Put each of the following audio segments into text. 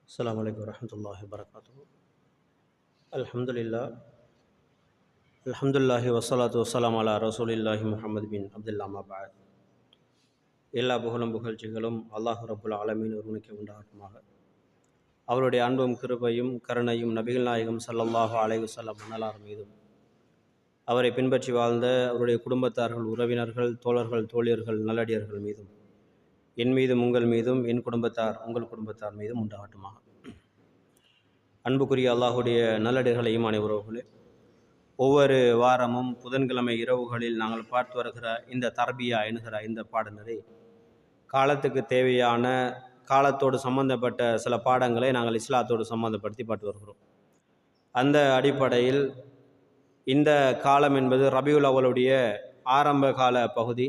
அஸ்ஸலாமு அலைக்கும் வரஹ்மத்துல்லாஹி வபரகாத்துஹு. அல்ஹம்துலில்லாஹி வஸ்ஸலாத்து வஸ்ஸலாமு அலா ரசூலில்லாஹி முஹம்மது பின் அப்துல்லா மபஅத். எல்லா புகழும் புகழ்ச்சிகளும் அல்லாஹ் ரப்புல் ஆலமீன் ஒருவனுக்கு உண்டாகட்டுமாக. அவருடைய அன்பும் கிருபையும் கருணையும் நபிகள் நாயகம் ஸல்லல்லாஹு அலைஹி வஸல்லம் அன்னலார் மீதும், அவரை பின்பற்றி வாழ்ந்த அவருடைய குடும்பத்தார்கள், உறவினர்கள், தோழர்கள், தோழியர்கள், நல்லடியர்கள் மீதும், என் மீதும் உங்கள் மீதும், என் குடும்பத்தார் உங்கள் குடும்பத்தார் மீதும் உண்டாகட்டுமாக. அன்புக்குரிய அல்லாஹுடைய நல்லடியர்களை ஈமானிய உறவுகளே, ஒவ்வொரு வாரமும் புதன்கிழமை இரவுகளில் நாங்கள் பார்த்து வருகிற இந்த தர்பியா என்கிற இந்த பாடநெறி காலத்துக்கு தேவையான, காலத்தோடு சம்பந்தப்பட்ட சில பாடங்களை நாங்கள் இஸ்லாத்தோடு சம்பந்தப்படுத்தி பார்த்து வருகிறோம். அந்த அடிப்படையில் இந்த காலம் என்பது ரபியுல் அவ்வலுடைய ஆரம்ப கால பகுதி.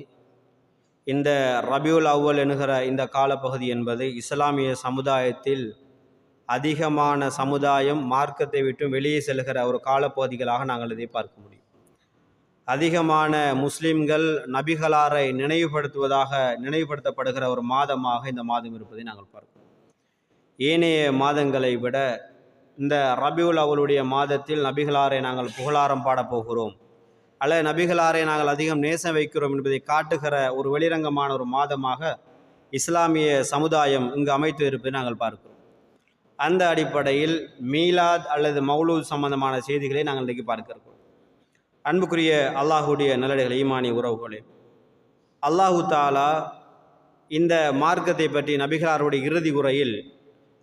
இந்த ரபியுல் அவ்வல் என்கிற இந்த காலப்பகுதி என்பது இஸ்லாமிய சமுதாயத்தில் அதிகமான சமுதாயம் மார்க்கத்தை விட்டு வெளியே செல்கிற ஒரு காலப்பகுதிகளாக நாங்கள் இதை பார்க்க முடியும். அதிகமான முஸ்லிம்கள் நபிகளாரை நினைவுபடுத்தப்படுகிற ஒரு மாதமாக இந்த மாதம் இருப்பதை நாங்கள் பார்க்கிறோம். ஏனைய மாதங்களை விட இந்த ரபியுல் அவ்வலுடைய மாதத்தில் நபிகளாரை நாங்கள் புகழாரம் பாடப்போகிறோம், அல்ல நபிகளாரை நாங்கள் அதிகம் நேசம் வைக்கிறோம் என்பதை காட்டுகிற ஒரு வெளிரங்கமான ஒரு மாதமாக இஸ்லாமிய சமுதாயம் இங்கு அமைத்து இருப்பதை நாங்கள் பார்க்கிறோம். அந்த அடிப்படையில் மீலாத் அல்லது மௌலூத் சம்பந்தமான செய்திகளை நாங்கள் இன்றைக்கு பார்க்க இருக்கோம். அன்புக்குரிய அல்லாஹுடைய நல்லடிகள் ஈமானி உறவுகளே, அல்லாஹு தாலா இந்த மார்க்கத்தை பற்றி நபிகளாருடைய இறுதி உரையில்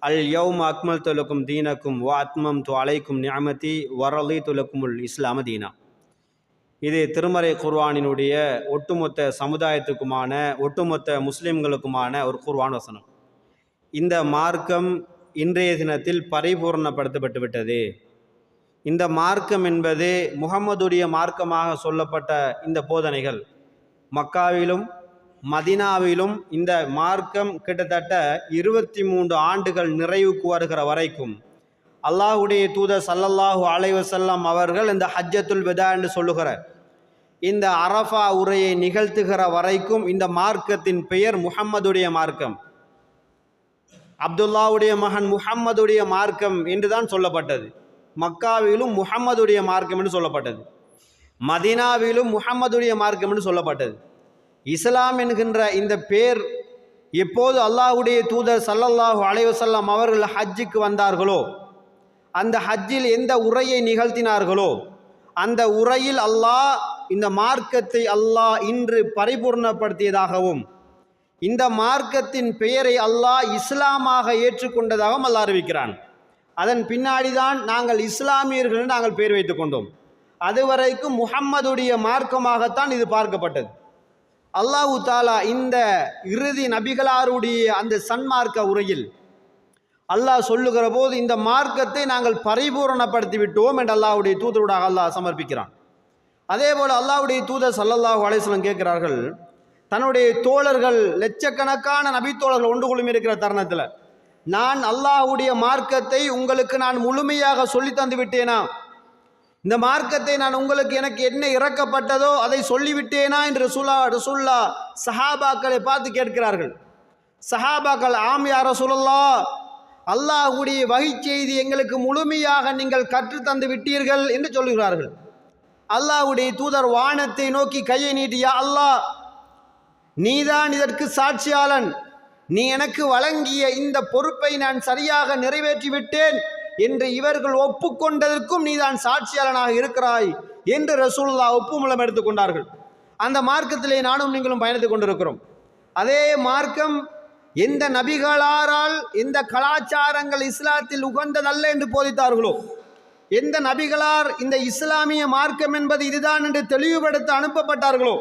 அல் யௌம அக்மல் துலக்கும் தீனக்கும் வ அத்மம் து அலைக்கும் நிஅமதி வரலி துலக்குமுல் இஸ்லாம தீனா, இது திருமறை குர்ஆனினுடைய ஒட்டுமொத்த சமுதாயத்துக்குமான, ஒட்டுமொத்த முஸ்லிம்களுக்குமான ஒரு குர்ஆன் வசனம். இந்த மார்க்கம் இன்றைய தினத்தில் பரிபூர்ணப்படுத்தப்பட்டு விட்டது. இந்த மார்க்கம் என்பது முஹம்மதுடைய மார்க்கமாக சொல்லப்பட்ட இந்த போதனைகள் மக்காவிலும் மதினாவிலும் இந்த மார்க்கம் கிட்டத்தட்ட 23 ஆண்டுகள் நிறைவுக்கு வருகிற வரைக்கும் அல்லாஹுடைய தூதர் ஸல்லல்லாஹு அலைஹி வஸல்லம் அவர்கள் இந்த ஹஜ்ஜத்துல் விதா என்று சொல்லுகிற இந்த அரஃபா உரையை நிகழ்த்துகிற வரைக்கும் இந்த மார்க்கத்தின் பெயர் முஹம்மதுடைய மார்க்கம், அப்துல்லாவுடைய மகன் முஹம்மதுடைய மார்க்கம் என்றுதான் சொல்லப்பட்டது. மக்காவிலும் முஹம்மதுடைய மார்க்கம் என்று சொல்லப்பட்டது, மதீனாவிலும் முஹம்மதுடைய மார்க்கம் என்று சொல்லப்பட்டது. இஸ்லாம் என்கின்ற இந்த பேர் எப்போது அல்லாஹுடைய தூதர் ஸல்லல்லாஹு அலைஹி வஸல்லம் அவர்கள் ஹஜ்ஜுக்கு வந்தார்களோ, அந்த ஹஜ்ஜில் எந்த உரையை நிகழ்த்தினார்களோ, அந்த உரையில் அல்லாஹ் இந்த மார்க்கத்தை அல்லாஹ் இன்று பரிபூர்ணப்படுத்தியதாகவும், இந்த மார்க்கத்தின் பெயரை அல்லாஹ் இஸ்லாமாக ஏற்றுக்கொண்டதாகவும் அல்லாஹ் அறிவிக்கிறான். அதன் பின்னாடிதான் நாங்கள் இஸ்லாமியர்கள் நாங்கள் பெயர் வைத்துக் கொண்டோம். அதுவரைக்கும் முஹம்மதுடைய மார்க்கமாகத்தான் இது பார்க்கப்பட்டது. அல்லாஹு தாலா இந்த இறுதி நபிகளாருடைய அந்த சன்மார்க்க உரையில் அல்லாஹ் சொல்லுகிற போது இந்த மார்க்கத்தை நாங்கள் பரிபூரணப்படுத்தி விட்டோம் என்று அல்லாஹ்வுடைய தூதருடாக அல்லாஹ் சமர்ப்பிக்கிறான். அதே போல் அல்லாஹ்வுடைய தூதர் ஸல்லல்லாஹு அலைஹி வஸல்லம் கேட்கிறார்கள், தன்னுடைய தோழர்கள் லட்சக்கணக்கான நபித்தோழர்கள் ஒன்று குழுமி இருக்கிற தருணத்தில், நான் அல்லாஹ்வுடைய மார்க்கத்தை உங்களுக்கு நான் முழுமையாக சொல்லி தந்து விட்டேனா? இந்த மார்க்கத்தை நான் உங்களுக்கு எனக்கு என்ன இறக்கப்பட்டதோ அதை சொல்லிவிட்டேனா என்று ரசூலுல்லாஹ் சஹாபாக்களை பார்த்து கேட்கிறார்கள். சஹாபாக்கள், ஆம் யா ரசூலுல்லாஹ், அல்லாஹ்வுடைய வகை செய்தி எங்களுக்கு முழுமையாக நீங்கள் கற்றுத்தந்து விட்டீர்கள் என்று சொல்கிறார்கள். அல்லாஹ்வுடைய தூதர் வானத்தை நோக்கி கையை நீட்டியா, அல்லாஹ் நீதான் இதற்கு சாட்சியாளன், நீ எனக்கு வழங்கிய இந்த பொறுப்பை நான் சரியாக நிறைவேற்றி விட்டேன் என்று இவர்கள் ஒப்புக்கொண்டதற்கும் நீதான் சாட்சியாளனாக இருக்கிறாய் என்று ரசூலுல்லாஹ் ஒப்புமூலம் எடுத்துக்கொண்டார்கள். அந்த மார்க்கத்திலே நானும் நீங்களும் பயணித்துக் கொண்டிருக்கிறோம். அதே மார்க்கம் எந்த நபிகளாரால் எந்த கலாச்சாரங்கள் இஸ்லாத்தில் உகந்ததல்ல என்று போதித்தார்களோ, எந்த நபிகளார் இந்த இஸ்லாமிய மார்க்கம் என்பது இதுதான் என்று தெளிவுபடுத்த அனுப்பப்பட்டார்களோ,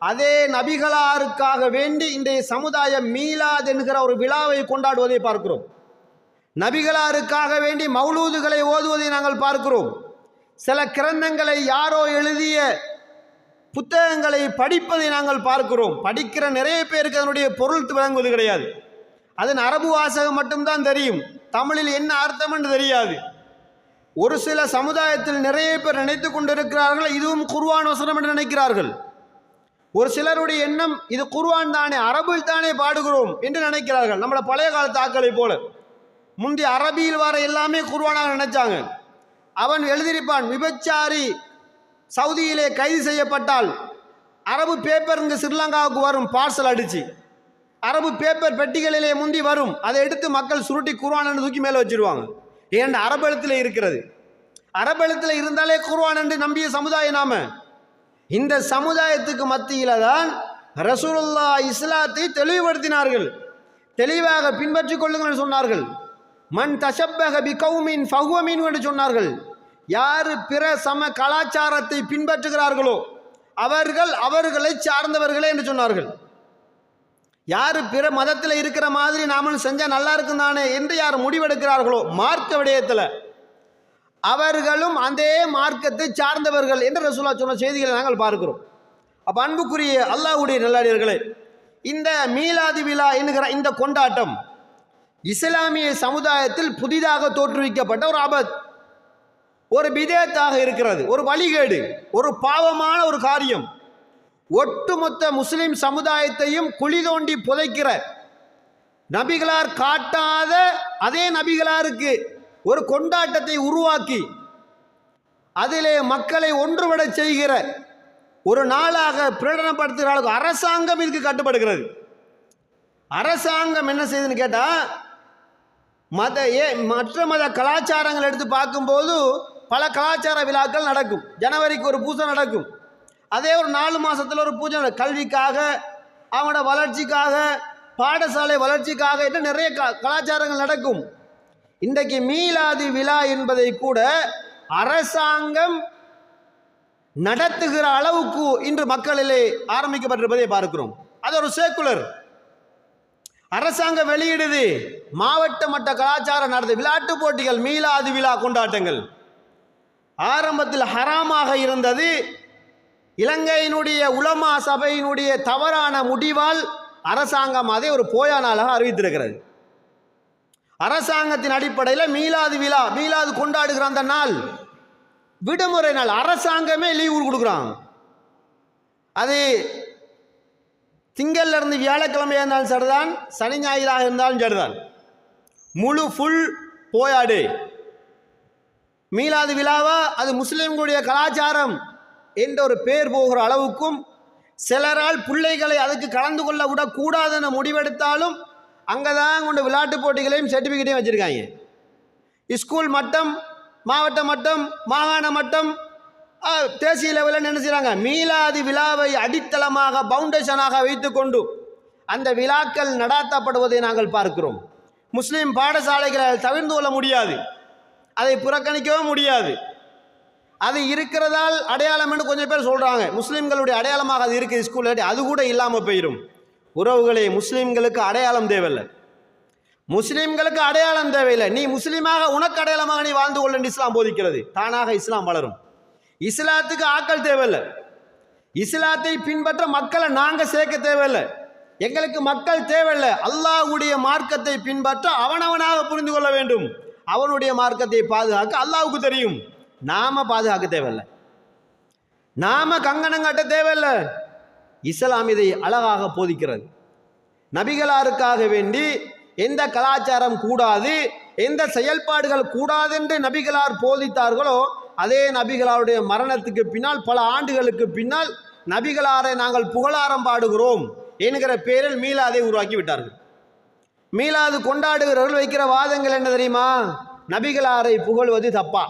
அதே நபிகளாருக்காக வேண்டி இன்றைய சமுதாயம் மீலாத் என்கிற ஒரு விழாவை கொண்டாடுவதை பார்க்கிறோம். நபிகளாருக்காக வேண்டி மௌலூதுகளை ஓதுவதை நாங்கள் பார்க்கிறோம். சில கிரந்தங்களை யாரோ எழுதிய புத்தகங்களை படிப்பதை நாங்கள் பார்க்கிறோம். படிக்கிற நிறைய பேருக்கு அதனுடைய பொருள் விளங்குவது கிடையாது. அதன் அரபு வாசகம் மட்டும்தான் தெரியும், தமிழில் என்ன அர்த்தம் என்று தெரியாது. ஒரு சில சமுதாயத்தில் நிறைய பேர் நினைத்து கொண்டிருக்கிறார்கள் இதுவும் குர்ஆன் வசனம் என்று நினைக்கிறார்கள். ஒரு சிலருடைய எண்ணம் இது குர்ஆன் தானே, அரபில் தானே பாடுகிறோம் என்று நினைக்கிறார்கள். நம்மளை பழைய காலத்து ஆக்களை போல முந்தைய அரபியில் வர எல்லாமே குர்ஆனாக நினைச்சாங்க. அவன் எழுதியிருப்பான், விபச்சாரி சவுதியிலே கைது செய்யப்பட்டால் அரபு பேப்பர் இங்கே ஸ்ரீலங்காவுக்கு வரும், பார்சல் அடிச்சு அரபு பேப்பர் பெட்டிகளிலே முந்தி வரும். அதை எடுத்து மக்கள் சுருட்டி குர்ஆன் தூக்கி மேலே வச்சிருவாங்க. ஏன் அரபு எழுத்துல இருக்கிறது, அரபு எழுத்துல இருந்தாலே குர்ஆன் என்று நம்பிய சமுதாயம் நாம. இந்த சமுதாயத்துக்கு மத்தியில தான் ரசூலுல்லாஹ் இஸ்லாத்தை தெளிவுபடுத்தினார்கள். தெளிவாக பின்பற்றிக் கொள்ளுங்கள் சொன்னார்கள். மன் தஷப்பஹ பி கௌமின் ஃபஹுவ மின்ஹு என்று சொன்னார்கள். யார் பிற சம கலாச்சாரத்தை பின்பற்றுகிறார்களோ அவர்கள் அவர்களை சார்ந்தவர்களே என்று சொன்னார்கள். யார் பிற மதத்தில் இருக்கிற மாதிரி நாமளும் செஞ்சால் நல்லா இருக்கும் தானே என்று யார் முடிவெடுக்கிறார்களோ மார்க்க விடயத்தில் அவர்களும் அதே மார்க்கத்தை சார்ந்தவர்கள் என்று ரசூலுல்லாஹ் சொன்ன செய்திகளை நாங்கள் பார்க்கிறோம். அப்போ அன்புக்குரிய அல்லாஹ்வுடைய நல்லடியார்களே, இந்த மீலாது விழா என்கிற இந்த கொண்டாட்டம் இஸ்லாமிய சமுதாயத்தில் புதிதாக தோற்றுவிக்கப்பட்ட ஒரு ஆபத், ஒரு பிதத்தாக இருக்கிறது, ஒரு வழிகேடு, ஒரு பாவமான ஒரு காரியம். ஒட்டுமொத்த முஸ்லிம் சமுதாயத்தையும் குழி தோண்டி புதைக்கிற, நபிகளார் காட்டாத அதே நபிகளாருக்கு ஒரு கொண்டாட்டத்தை உருவாக்கி அதிலே மக்களை ஒன்றுபட செய்கிற ஒரு நாளாக பிரகடனப்படுத்துகிற அளவுக்கு அரசாங்கம் இதுக்கு கட்டுப்படுகிறது. அரசாங்கம் என்ன செய்யுதுன்னு கேட்டால், மற்ற மத கலாச்சாரங்கள் எடுத்து பார்க்கும்போது பல கலாச்சார விழாக்கள் நடக்கும். ஜனவரிக்கு ஒரு பூஜை நடக்கும், அதே ஒரு 4 மாதத்தில் ஒரு பூஜை, கல்விக்காக, அவங்களோட வளர்ச்சிக்காக, பாடசாலை வளர்ச்சிக்காக என்று நிறைய கலாச்சாரங்கள் நடக்கும். இன்றைக்கு மீலாது விழா என்பதை கூட அரசாங்கம் நடத்துகிற அளவுக்கு இன்று மக்களிலே ஆரம்பிக்கப்பட்டிருப்பதை பார்க்கிறோம். அது ஒரு சேக்குலர் அரசாங்கம் வெளியிடுது. மாவட்ட மட்ட கலாச்சார நடத்த விளையாட்டு போட்டிகள், மீலாது விழா கொண்டாட்டங்கள் ஆரம்பத்தில் ஹராமாக இருந்தது. இலங்கையினுடைய உலமா சபையினுடைய தவறான முடிவால் அரசாங்கம் அதை ஒரு போயா நாளாக அறிவித்திருக்கிறது. அரசாங்கத்தின் அடிப்படையில் மீலாது விழா, மீலாது கொண்டாடுகிற அந்த நாள் விடுமுறை நாள், அரசாங்கமே லீவு கொடுக்குறாங்க. அது திங்கள்ல இருந்து வியாழக்கிழமையாக இருந்தாலும் சரிதான், சனி ஞாயிறாக இருந்தாலும் சரிதான், முழு ஃபுல் போயாடு. மீலாது விழாவா அது முஸ்லிம்களுடைய கலாச்சாரம் என்ற ஒரு பேர் போகிற அளவுக்கும், சிலரால் பிள்ளைகளை அதுக்கு கலந்து கொள்ள விடக்கூடாதுன்னு முடிவெடுத்தாலும் அங்கே தான் கொண்டு விளையாட்டு போட்டிகளையும் சர்டிஃபிகேட்டையும் வச்சுருக்காங்க. ஸ்கூல் மட்டம், மாவட்ட மட்டம், மாகாண மட்டம், தேசிய லெவலில் என்ன செய்கிறாங்க, மீலாது விழாவை அடித்தளமாக பவுண்டேஷனாக வைத்துக்கொண்டு அந்த விழாக்கள் நடாத்தப்படுவதை நாங்கள் பார்க்கிறோம். முஸ்லீம் பாடசாலைகளால் தவிர்த்து கொள்ள முடியாது, அதை புறக்கணிக்கவும் முடியாது. அது இருக்கிறதால் அடையாளம் என்று கொஞ்சம் பேர் சொல்கிறாங்க. முஸ்லீம்களுடைய அடையாளமாக அது இருக்குது ஸ்கூலில், அது கூட இல்லாமல் போயிடும். உறவுகளே, முஸ்லீம்களுக்கு அடையாளம் தேவையில்லை, முஸ்லீம்களுக்கு அடையாளம் தேவையில்லை. நீ முஸ்லீமாக உனக்கு அடையாளமாக நீ வாழ்ந்து கொள்ள இஸ்லாம் போதிக்கிறது. தானாக இஸ்லாம் வளரும். இஸ்லாத்துக்கு ஆக்கள் தேவையில்லை, இஸ்லாத்தை பின்பற்ற மக்களை நாங்கள் சேர்க்க தேவையில்லை. எங்களுக்கு மக்கள் தேவையில்லை. அல்லாஹ்வுடைய மார்க்கத்தை பின்பற்ற அவனவனாக புரிந்து கொள்ள வேண்டும். அவனுடைய மார்க்கத்தை பாதுகாக்க அல்லாஹ்வுக்கு தெரியும். நாம பாதுகாக்க தேவையில்லை, நாம கங்கணம் கட்ட தேவையில்லை. இஸ்லாம் இதை அழகாக போதிக்கிறது. நபிகளாருக்காக வேண்டி எந்த கலாச்சாரம் கூடாது, எந்த செயல்பாடுகள் கூடாது என்று நபிகளார் போதித்தார்களோ, அதே நபிகளாருடைய மரணத்துக்கு பின்னால் பல ஆண்டுகளுக்கு பின்னால் நபிகளாரை நாங்கள் புகழாரம் பாடுகிறோம் என்கிற பேரில் மீலாதை உருவாக்கி விட்டார்கள். மீலாது கொண்டாடுகிறவர்கள் வைக்கிற வாதங்கள் என்ன தெரியுமா? நபிகளாரை புகழ்வது தப்பா?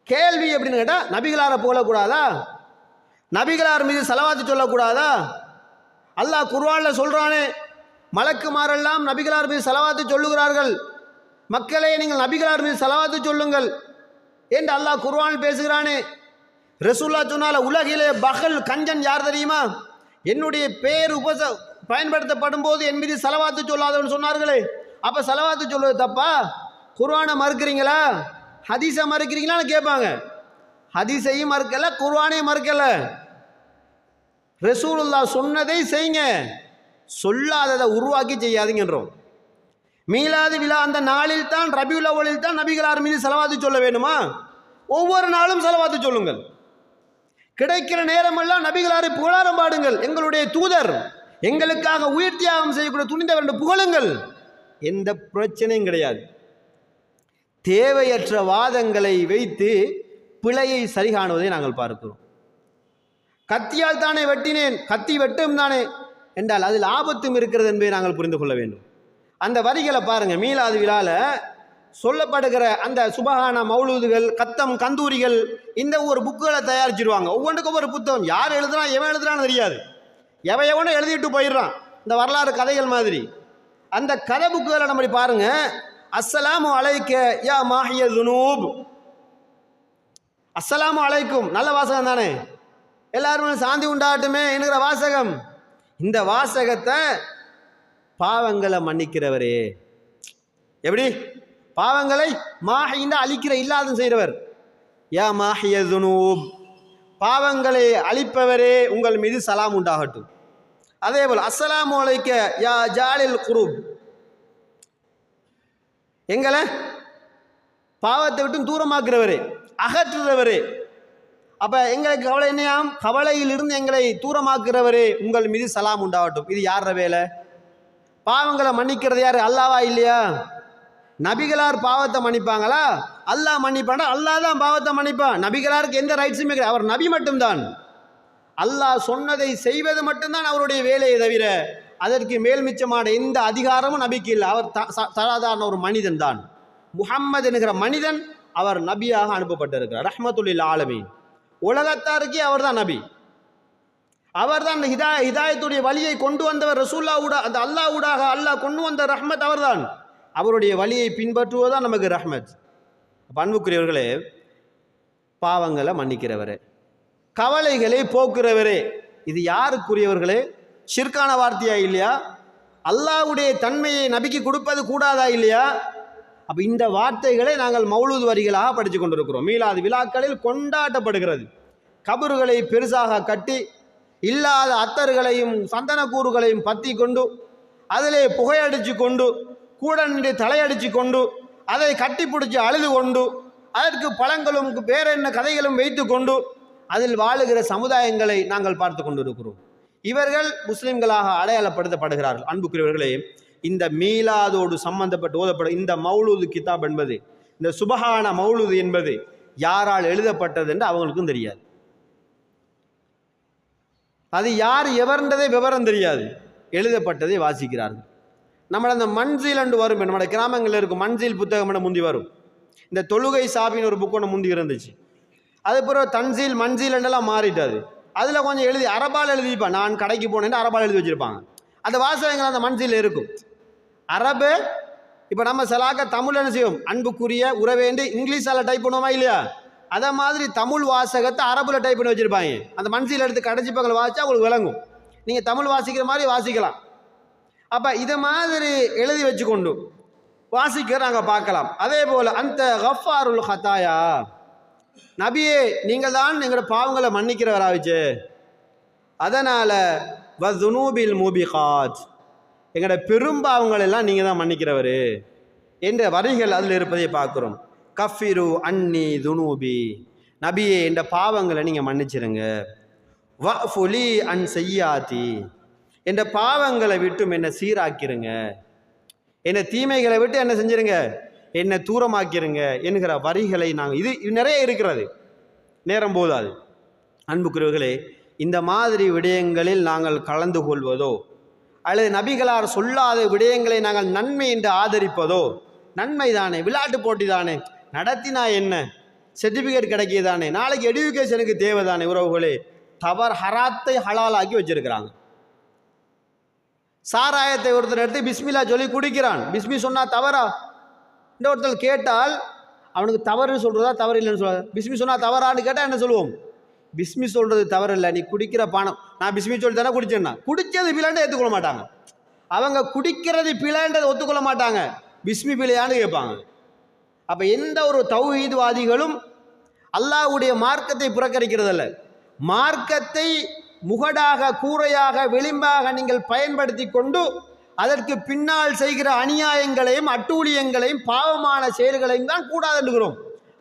கேள்வி எப்படின்னு கேட்டால், நபிகளாரை புகழக்கூடாதா? நபிகளார் மீது சலவாத்து சொல்லக்கூடாதா? அல்லாஹ் குர்ஆன்ல சொல்றானே, மலக்குமாரெல்லாம் நபிகளார் மீது சலவாத்து சொல்லுகிறார்கள், மக்களே நீங்கள் நபிகளார் மீது சலவாத்து சொல்லுங்கள் என்று அல்லாஹ் குர்ஆன் பேசுகிறானே. ரசூலுல்லாஹ் சொன்னால, உலகிலே பகல் கஞ்சன் யார் தெரியுமா? என்னுடைய பேர் பயன்படுத்தப்படும் போது என் மீது சலவாத்து சொல்லாதவன் சொன்னார்களே. அப்ப சலவாத்து சொல்வது தப்பா? குர்ஆனை மறுக்கிறீங்களா, ஹதீஸை மறுக்கிறீங்களான்னு கேட்பாங்க. ஹதீஸையும் மறுக்கல, குர்ஆனையும் மறுக்கல. ரசூலுல்லாஹ் சொன்னதை செய்யுங்க, சொல்லாததை உருவாக்கி செய்யாதீங்கன்றோம். மீலாது விழா அந்த நாளில் தான், ரபியுல் அவ்வலில் தான் நபிகளார் மீது சலவாத்து சொல்ல வேண்டுமா? ஒவ்வொரு நாளும் சலவாத்து சொல்லுங்கள். கிடைக்கிற நேரமெல்லாம் நபிகளாரை புகழாரம் பாடுங்கள். எங்களுடைய தூதர் எங்களுக்காக உயிர் தியாகம் செய்யக்கூடிய துணிந்தவர் என்று புகழுங்கள். எந்த பிரச்சனையும் கிடையாது. தேவையற்ற வாதங்களை வைத்து பிழையை சரி காணுவதை நாங்கள் பார்க்கிறோம். கத்தியால் தானே வெட்டினேன், கத்தி வெட்டும் தானே என்றால் அதில் ஆபத்தும் இருக்கிறது என்பதை நாங்கள் புரிந்து கொள்ள வேண்டும். அந்த வரிகளை பாருங்க, மீலாது விழால சொல்லப்படுகிற அந்த சுபஹான மௌலூதுகள், கத்தம், கந்தூரிகள், இந்த ஒரு புக்குகளை தயாரிச்சிருவாங்க. ஒவ்வொன்றுக்கும் ஒரு புத்தகம். யார் எழுதுறான் எவன் எழுதுறான்னு தெரியாது, எவனோ எழுதிட்டு போயிடுறான். இந்த வரலாறு கதைகள் மாதிரி அந்த கதை புக்குகளை நம்ம பாருங்க. அஸ்ஸலாமு அலைக்க யா மாஹிய துனூப், அஸ்ஸலாமு அலைக்கும், நல்ல வாசகம் தானே, எல்லாருமே சாந்தி உண்டாகட்டுமே என்கிற வாசகம். இந்த வாசகத்தை பாவங்களை மன்னிக்கிறவரே, எப்படி பாவங்களை மாஹிந்த அழிக்கிற இல்லாத செய்கிறவர், யா மாஹிய துனூப், பாவங்களை அழிப்பவரே உங்கள் மீது சலாம் உண்டாகட்டும். அதே போல் அஸ்ஸலாமு அலைக்க யா ஜாலில் குரூப், எங்களை பாவத்தை விட்டு தூரமாக்குறவரே, அகற்றுறவரே. அப்ப எங்களுக்கு கவலை என்னையாம், கவலையிலிருந்து எங்களை தூரமாக்குறவரே உங்கள் மீது சலாம் உண்டாகட்டும். இது யார வேலை? பாவங்களை மன்னிக்கிறது யாரு? அல்லாவா இல்லையா? நபிகளார் பாவத்தை மன்னிப்பாங்களா? அல்லாஹ் மன்னிப்பானா? அல்லாஹ் தான் பாவத்தை மன்னிப்பான். நபிகளாருக்கு எந்த ரைட்ஸுமே கிடையாது. அவர் நபி மட்டும்தான். அல்லாஹ் சொன்னதை செய்வது மட்டும்தான் அவருடைய வேலையை தவிர அதற்கு மேல் மிச்சமான எந்த அதிகாரமும் நபிக்கு இல்லை. அவர் சாதாரண ஒரு மனிதன் தான். முஹம்மது என்கிற மனிதன் அவர் நபியாக அனுப்பப்பட்டிருக்கிறார். ரஹ்மத்துல் ஆலமீன், உலகத்தாருக்கே அவர் தான் நபி. அவர் தான் ஹிதாயத்துடைய வழியை கொண்டு வந்தவர். ரசூல்லா ஊடாக, அந்த அல்லாஹ் ஊடாக அல்லாஹ் கொண்டு வந்த ரஹ்மத் அவர் தான். அவருடைய வழியை பின்பற்றுவதுதான் நமக்கு ரஹ்மத். அன்புக்குரியவர்களே, பாவங்களை மன்னிக்கிறவரே, கவலைகளை போக்குறவரே, இது யாருக்குரியவர்களே? ஷிர்கான வார்த்தையா இல்லையா? அல்லாஹ்வுடைய தன்மையை நபிக்கு கொடுப்பது கூடாதா இல்லையா? அப்போ இந்த வார்த்தைகளை நாங்கள் மௌலூது வரிகளாக படித்து கொண்டிருக்கிறோம். மீலாது விழாக்களில் கொண்டாடப்படுகிறது. கபறுகளை பெருசாக கட்டி இல்லாத அத்தர்களையும் சந்தன கூறுகளையும் பற்றி கொண்டு அதிலே புகையடிச்சு கொண்டு கூட நின்று தலையடிச்சு கொண்டு அதை கட்டி பிடிச்சி அழுது கொண்டு அதற்கு பழங்களும் வேற என்ன கதைகளும் வைத்து கொண்டு அதில் வாழுகிற சமுதாயங்களை நாங்கள் பார்த்து கொண்டிருக்கிறோம். இவர்கள் முஸ்லிம்களாக அடையாளப்படுத்தப்படுகிறார்கள். அன்புக்குரியவர்களே, இந்த மீலாதோடு சம்பந்தப்பட்டு ஓதப்படும் இந்த மௌலூது கிதாப் என்பது, இந்த சுபஹான மௌலூது என்பது யாரால் எழுதப்பட்டது என்று அவங்களுக்கும் தெரியாது. அது யார் எவர்ன்றதே விவரம் தெரியாது. எழுதப்பட்டதை வாசிக்கிறார்கள். நம்மள அந்த மன்சீல் என்று வரும், நம்மளோட கிராமங்களில் இருக்கும் மன்சீல் புத்தகம் முந்தி வரும். இந்த தொழுகை சாபின்னு ஒரு புக் ஒன்று முந்தி இருந்துச்சு. அது பிறகு தன்சீல் மன்சீல் என்றெல்லாம் மாறிட்டாது. அதில் கொஞ்சம் எழுதி அரபால் எழுதிப்பான். நான் கடைக்கு போனேன்னு அரபால் எழுதி வச்சுருப்பாங்க. அந்த வாசகங்கள் அந்த மன்சீல் இருக்கும். அரபு இப்போ நம்ம சிலாக்க தமிழ் என்ன செய்வோம், அன்புக்குரிய உறவேண்டு இங்கிலீஷால் டைப் பண்ணுவோமா இல்லையா? அதை மாதிரி தமிழ் வாசகத்தை அரபில் டைப் பண்ணி வச்சுருப்பாங்க. அந்த மன்சீல் எடுத்து கடைசி பக்கம் வாசிச்சா உங்களுக்கு விளங்கும். நீங்கள் தமிழ் வாசிக்கிற மாதிரி வாசிக்கலாம். அப்போ இதை மாதிரி எழுதி வச்சு கொண்டு வாசிக்க நாங்கள் பார்க்கலாம். அதே போல் அந்த கஃபாருல் ஹதாயா, நபியே நீங்கள் தான் எங்களோட பாவங்களை மன்னிக்கிறவராச்சு, அதனால் வதுனூபில் மூபிகாத், எங்களோட பெரும்பாவங்கள் எல்லாம் நீங்கள் தான் மன்னிக்கிறவர் என்ற வரிகள் அதில் இருப்பதை பார்க்குறோம். கஃபிரு அன்னி துனூபி, நபியே என்ற பாவங்களை நீங்கள் மன்னிச்சிருங்க. வஃபுலி அன் செய்யாத்தி, என்ற பாவங்களை விட்டும் என்னை சீராக்கிருங்க, என்னை தீமைகளை விட்டு என்ன செஞ்சிருங்க, என்னை தூரமாக்கிருங்க என்கிற வரிகளை நாங்கள் இது நிறைய இருக்கிறது, நேரம் போதாது. அன்புக்குரியவர்களே, இந்த மாதிரி விடயங்களில் நாங்கள் கலந்து கொள்வதோ அல்லது நபிகளார் சொல்லாத விடயங்களை நாங்கள் நன்மை என்று ஆதரிப்பதோ, நன்மை தானே, விளையாட்டு போட்டி தானே, நடத்தினா என்ன, சர்டிஃபிகேட் கிடைக்கிதானே, நாளைக்கு எடுக்கேஷனுக்கு தேவைதானே. உறவுகளே, தவறு ஹராத்தை ஹலாலாக்கி வச்சிருக்கிறாங்க. சாராயத்தை ஒருத்தர் எடுத்து பிஸ்மில்லா சொல்லி குடிக்கிறான். பிஸ்மி சொன்னா தவறா? இந்த ஒருத்தர் கேட்டால் அவனுக்கு தவறு சொல்றதா தவறு இல்லைன்னு சொல்ல, பிஸ்மி சொன்னா தவறான்னு கேட்டால் என்ன சொல்லுவோம்? பிஸ்மி சொல்றது தவறு இல்லை, நீ குடிக்கிற பானம், நான் பிஸ்மி சொல்லி தானே குடிச்சேன்னா, குடிச்சது பிள்ளைன்னு ஏற்றுக்கொள்ள மாட்டாங்க. அவங்க குடிக்கிறது பிள்ளைன்றதை ஒத்துக்கொள்ள மாட்டாங்க, பிஸ்மி பிள்ளையான்னு கேட்பாங்க. அப்போ எந்த ஒரு தௌஹீத்வாதிகளும் அல்லாஹ்வுடைய மார்க்கத்தை புறக்கணிக்கிறதல்ல, மார்க்கத்தை முகடாக கூரையாக விளிம்பாக நீங்கள் பயன்படுத்தி கொண்டு அதற்கு பின்னால் செய்கிற அநியாயங்களையும் அட்டூழியங்களையும் பாவமான செயல்களையும் தான் கூடாதுங்கிறோம்.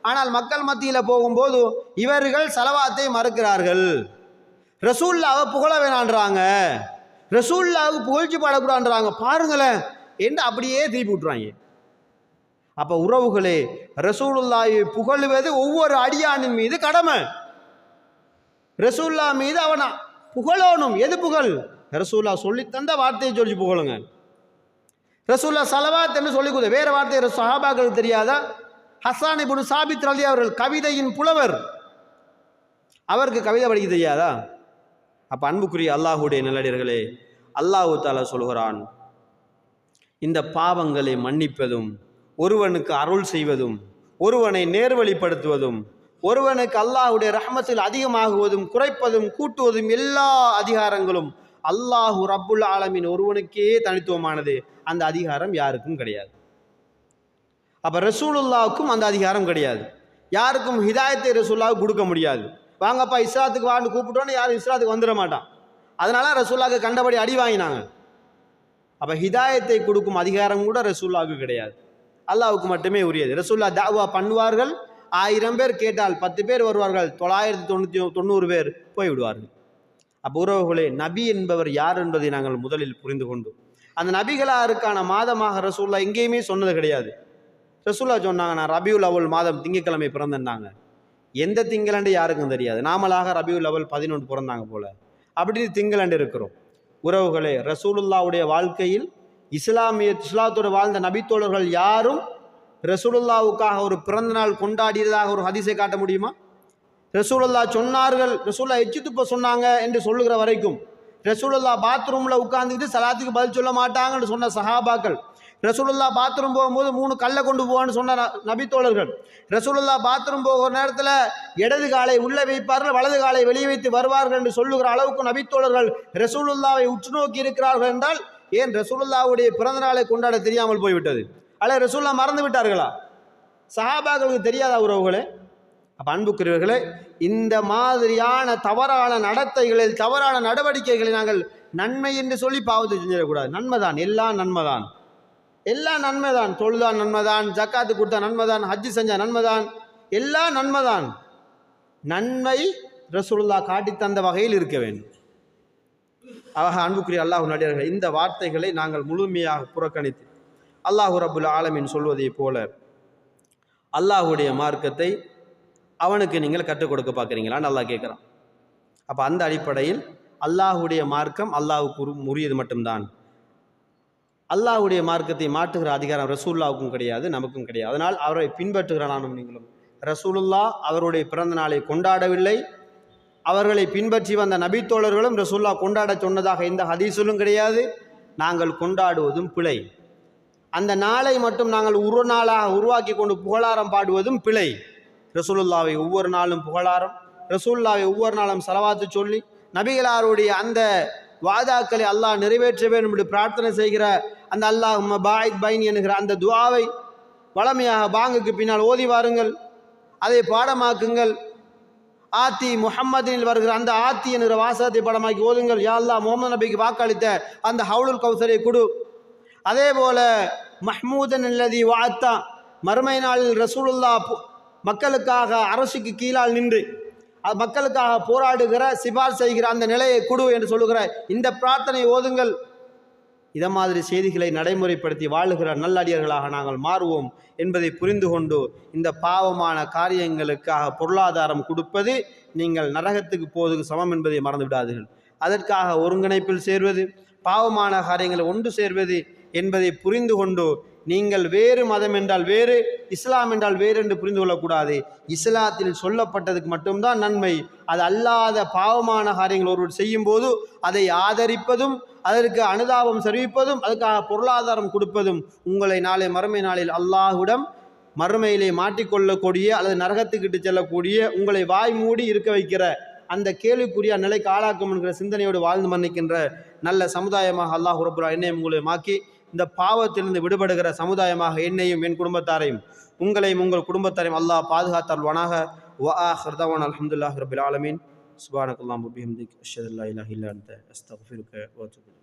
ஆனால் மக்கள் மத்தியில் போகும்போது இவர்கள் சலவாத்தை மறுக்கிறார்கள். ரசூல்லாவை புகழ வேணான்றாங்க, ரசூல்லாவுக்கு புகழ்ச்சி பாடக்கூடாதுன்றாங்க. பாருங்களேன், என்று அப்படியே திருப்பி விட்டுறாங்க. அப்போ உறவுகளே, ரசூலுல்லாஹை புகழுவது ஒவ்வொரு அடியானின் மீது கடமை. ரசூல்லா மீது அவன் புகழணும். எது புகழ்? ரசூல்லா சொல்லி தந்த வார்த்தையை சொல்லி புகழுங்க. ரசூல்லா சலவாத் என்று சொல்லி கொடுத்த வேற வார்த்தை சஹாபாக்களுக்கு தெரியாதா? ஹஸ்ஸான் இப்னு சாபித் ரலியல்லாஹு அவர்கள் கவிதையின் புலவர், அவருக்கு கவிதை படிக்க தெரியாதா? அப்ப அன்புக்குரிய அல்லாஹுடைய நல்லடியார்களே, அல்லாஹு தஆலா சொல்கிறான், இந்த பாவங்களை மன்னிப்பதும், ஒருவனுக்கு அருள் செய்வதும், ஒருவனை நேர்வழிப்படுத்துவதும், ஒருவனுக்கு அல்லாஹுடைய ரஹ்மத்தில் அதிகமாகுவதும் குறைப்பதும் கூட்டுவதும் எல்லா அதிகாரங்களும் அல்லாஹு ரப்புல் ஆலமீன் ஒருவனுக்கே தனித்துவமானது. அந்த அதிகாரம் யாருக்கும் கிடையாது. அப்ப ரசூலுல்லாவுக்கும் அந்த அதிகாரம் கிடையாது. யாருக்கும் ஹிதாயத்தை ரசூலுல்லாவுக்கு கொடுக்க முடியாது. வாங்கப்பா இஸ்லாத்துக்கு வான்னு கூப்பிட்டோன்னு யாரும் இஸ்லாத்துக்கு வந்துட மாட்டான். அதனால ரசூலுல்லாவுக்கு கண்டபடி அடி வாங்கினாங்க. அப்ப ஹிதாயத்தை கொடுக்கும் அதிகாரம் கூட ரசூலுல்லாவுக்கு கிடையாது, அல்லாஹ்வுக்கு மட்டுமே உரியது. ரசூலுல்லாஹ் தாவா பண்ணுவார்கள், 1000 பேர் கேட்டால் 10 பேர் வருவார்கள், 990 பேர் போய்விடுவார்கள். அப்போ உறவுகளே, நபி என்பவர் யார் என்பதை நாங்கள் முதலில் புரிந்து கொண்டு, அந்த நபிகளாருக்கான மாதமாக ரசூலுல்லாஹ் எங்கேயுமே சொன்னது கிடையாது. ரசூலுல்லாஹ் சொன்னாங்க, நான் ரபியுல் அவ்வல் மாதம் திங்கக்கிழமை பிறந்தேன்னாங்க. எந்த திங்களண்டு யாருக்கும் தெரியாது. நாமளாக ரபியுல் அவ்வல் 11 பிறந்தாங்க போல அப்படின்னு திங்களண்டு இருக்கிறோம். உறவுகளே, ரசூலுல்லாவுடைய வாழ்க்கையில் இஸ்லாத்தோடு வாழ்ந்த நபித்தோழர்கள் யாரும் ரசூலுல்லாவுக்காக ஒரு பிறந்த நாள் கொண்டாடியதாக ஒரு ஹதீஸை காட்ட முடியுமா? ரசூலுல்லாஹ் சொன்னார்கள், ரசூலுல்லாஹ் எச்சி துப்ப சொன்னாங்க என்று சொல்லுகிற வரைக்கும், ரசூலுல்லாஹ் பாத்ரூமில் உட்கார்ந்துக்கிட்டு சலாத்துக்கு பதில் சொல்ல மாட்டாங்கன்னு சொன்ன சஹாபாக்கள், ரசூலுல்லாஹ் பாத்ரூம் போகும்போது 3 கல்லை கொண்டு போவான்னு சொன்ன நபித்தோழர்கள், ரசூலுல்லாஹ் பாத்ரூம் போகிற நேரத்தில் இடது காலை உள்ளே வைப்பார்கள், வலது காலை வெளியே வைத்து வருவார்கள் என்று சொல்லுகிற அளவுக்கு நபித்தோழர்கள் ரசூலுல்லாவை உற்று நோக்கி இருக்கிறார்கள் என்றால், ஏன் ரசூலுல்லாவுடைய பிறந்த நாளை கொண்டாட தெரியாமல் போய்விட்டது? அல்ல ரசூலுல்லாஹ் மறந்து விட்டார்களா? சஹாபாக்களுக்கு தெரியாத உறவுகளே? அப்போ அன்புக்குரியவர்களே, இந்த மாதிரியான தவறான நடத்தைகளில், தவறான நடவடிக்கைகளை நாங்கள் நன்மை என்று சொல்லி பாவத்தை செஞ்சிடக்கூடாது. நன்மைதான், எல்லாம் நன்மைதான், எல்லாம் நன்மைதான். தொழுதான் நன்மைதான், ஜக்காத்து கொடுத்தா நன்மைதான், ஹஜ்ஜு செஞ்சா நன்மைதான், எல்லாம் நன்மைதான். நன்மை ரசூலுல்லாஹ் காட்டி தந்த வகையில் இருக்க வேண்டும். அன்புக்குரிய அல்லாஹ் நடிகர்கள், இந்த வார்த்தைகளை நாங்கள் முழுமையாக புறக்கணித்து அல்லாஹு ரப்புல் ஆலமீன் சொல்வதை போல அல்லாஹுடைய மார்க்கத்தை அவனுக்கு நீங்கள் கற்றுக் கொடுக்க பார்க்குறீங்களான்னு அல்லாஹ் கேட்குறான். அப்போ அந்த அடிப்படையில் அல்லாஹுடைய மார்க்கம் அல்லாஹுக்கு உரியது மட்டும்தான். அல்லாஹுடைய மார்க்கத்தை மாற்றுகிற அதிகாரம் ரசூலுல்லாவுக்கும் கிடையாது, நமக்கும் கிடையாது. அதனால் அவரை பின்பற்றுகிற நானும் நீங்களும், ரசூலுல்லாஹ் அவருடைய பிறந்த நாளை கொண்டாடவில்லை, அவர்களை பின்பற்றி வந்த நபித்தோழர்களும் ரசூலுல்லாஹ் கொண்டாட சொன்னதாக எந்த ஹதீஸிலும் கிடையாது. நாங்கள் கொண்டாடுவதும் பிழை. அந்த நாளை மட்டும் நாங்கள் ஒரு நாளாக உருவாக்கி கொண்டு புகழாரம் பாடுவதும் பிழை. ரசூலுல்லாவை ஒவ்வொரு நாளும் புகழாரம், ரசூலுல்லாவை ஒவ்வொரு நாளும் ஸலவாத்து சொல்லி, நபிகளாருடைய அந்த வாதாக்களை அல்லாஹ் நிறைவேற்ற வேண்டும் என்று பிரார்த்தனை செய்கிற அந்த அல்லாஹும்ம பாயித் பைனி என்கிற அந்த துஆவை வளமையாக பாங்குக்கு பின்னால் ஓதி வாருங்கள், அதை பாடமாக்குங்கள். ஆத்தி முஹம்மதினில் வருகிற அந்த ஆத்தி என்கிற வாசகத்தை படமாக்கி ஓதுங்கள். யா அல்லாஹ் முஹம்மது நபிக்கு வாக்களித்த அந்த ஹவுலுல் கௌசரை கொடு. அதே போல மஹ்மூதன் அல்லதி வாத்தா, மறுமை நாளில் ரசூலுல்லாஹ் மக்களுக்காக அரசுக்கு கீழால் நின்று மக்களுக்காக போராடுகிற சிபார் செய்கிற அந்த நிலையை கொடு என்று சொல்லுகிற இந்த பிரார்த்தனை ஓதுங்கள். இதை மாதிரி செய்திகளை நடைமுறைப்படுத்தி வாழுகிற நல்லடியர்களாக நாங்கள் மாறுவோம் என்பதை புரிந்து கொண்டு, இந்த பாவமான காரியங்களுக்காக பொருளாதாரம் கொடுப்பது நீங்கள் நரகத்துக்கு போவதுக்கு சமம் என்பதை மறந்து விடாதீர்கள். அதற்காக ஒருங்கிணைப்பில் சேர்வது, பாவமான காரியங்களை ஒன்று சேர்வது என்பதை புரிந்து கொண்டு, நீங்கள் வேறு மதம் என்றால் வேறு, இஸ்லாம் என்றால் வேறு என்று புரிந்து கொள்ளக்கூடாது. இஸ்லாத்தில் சொல்லப்பட்டதுக்கு மட்டும்தான் நன்மை. அது அல்லாத பாவமான காரியங்கள் ஒருவர் செய்யும் போது அதை ஆதரிப்பதும், அதற்கு அனுதாபம் தெரிவிப்பதும், அதுக்காக பொருளாதாரம் கொடுப்பதும் உங்களை நாளை மறுமை நாளில் அல்லாஹ்விடம் மறுமையிலே மாட்டிக்கொள்ளக்கூடிய அல்லது நரகத்துக்கிட்டு செல்லக்கூடிய, உங்களை வாய் மூடி இருக்க வைக்கிற அந்த கேள்விக்குரிய நிலைக்கு ஆளாக்கும் என்கிற சிந்தனையோடு வாழ்ந்து மன்னிக்கின்ற நல்ல சமுதாயமாக அல்லாஹ் ரப்புல் என்னையும் உங்களை மாக்கி, இந்த பாவத்திலிருந்து விடுபடுகிற சமுதாயமாக என்னையும் என் குடும்பத்தாரையும் உங்களையும் உங்கள் குடும்பத்தாரையும் அல்லாஹ் பாதுகாத்தல்வானாக. வ ஆகிர் தஅவானா அல்ஹம்துலில்லாஹி ரப்பில் ஆலமீன். சுப்ஹானக்கல்லாஹும்ம வ பிஹம்திக அஷ்ஹது அல்லா இலாஹா இல்லா அன்த அஸ்தக்ஃபிருக வ அத்தூபு இலைக்.